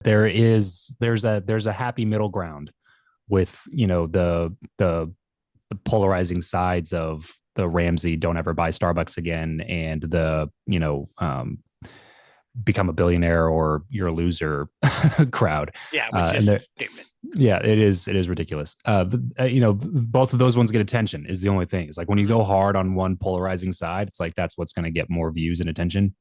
There's a happy middle ground with, the polarizing sides of the Ramsey don't ever buy Starbucks again, and become a billionaire or you're a loser crowd. Yeah, which And is there, stupid. yeah, it is ridiculous. Both of those ones get attention is the only thing. It's like when you Mhm. go hard on one polarizing side, it's like that's what's going to get more views and attention.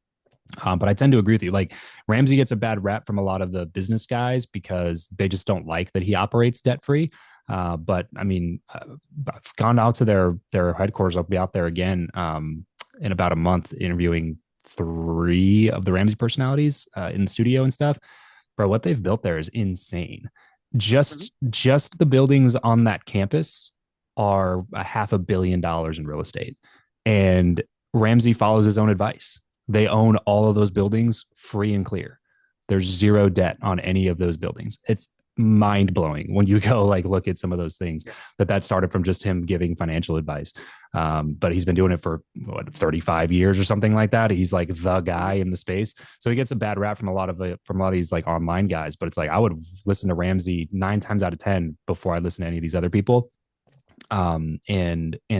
But I tend to agree with you. Like Ramsey gets a bad rap from a lot of the business guys because they just don't like that he operates debt free. But I mean, I've gone out to their headquarters. I'll be out there again in about a month, interviewing three of the Ramsey personalities in the studio and stuff. Bro, what they've built there is insane. Mhm. Just the buildings on that campus are a $500 million in real estate, and Ramsey follows his own advice. They own all of those buildings free and clear. There's zero debt on any of those buildings. It's mind blowing when you go like look at some of those things Yeah. that started from just him giving financial advice. But he's been doing it for 35 years or something like that. He's like the guy Mhm. in the space. So he gets a bad rap from a lot of these like online guys. But it's like I would listen to Ramsey 9 times out of 10 before I listen to any of these other people. And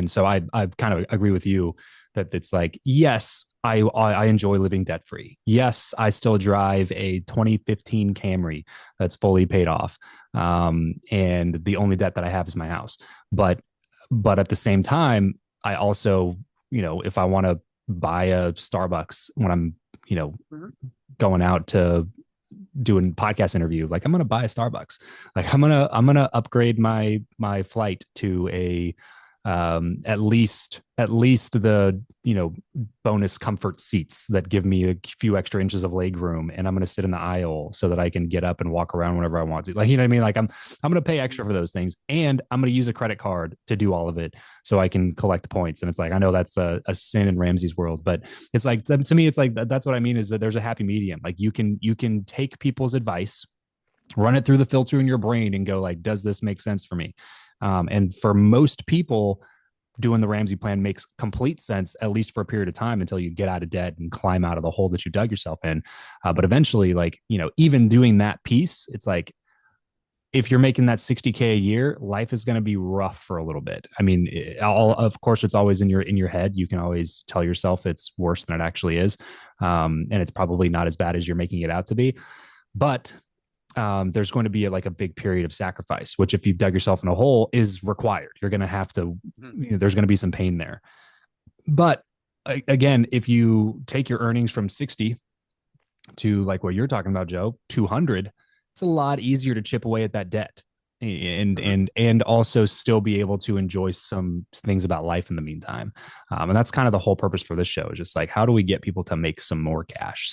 so I kind of agree with you that it's like, yes, I enjoy living debt free. Yes, I still drive a 2015 Camry that's fully paid off, and the only debt that I have is my house. but but at the same time, I also, if I want to buy a Starbucks when I'm, you know Mhm. going out to doing podcast interview, like I'm gonna buy a Starbucks. Like I'm gonna upgrade my flight to a at least the bonus comfort seats that give me a few extra inches of leg room, and I'm gonna sit in the aisle so that I can get up and walk around whenever I want to. Like, you know what I mean? Like I'm gonna pay extra for those things, and I'm gonna use a credit card to do all of it so I can collect points. And it's like I know that's a sin in Ramsey's world, but it's like to me, it's like that's what I mean is that there's a happy medium. Like you can take people's advice, run it through the filter in your brain, and go like, does this make sense for me? And for most people, doing the Ramsey plan makes complete sense, at least for a period of time until you get out of debt and climb out of the hole that you dug yourself in. But eventually, like, even doing that piece, it's like, if you're making that 60K a year, life is going to be rough for a little bit. I mean, Mhm. of course, it's always in your head. You can always tell yourself it's worse than it actually is, and it's probably not as bad as you're making it out to be. But there's going to be like a big period of sacrifice, which if you've dug yourself in a hole is required. You're going to have to, Mhm. there's going to be some pain there. But again, if you take your earnings from 60 to like what you're talking about, Joe, 200, it's a lot easier to chip away at that debt and Mhm. and and also still be able to enjoy some things about life in the meantime. And that's kind of the whole purpose for this show, is just like, how do we get people to make some more cash?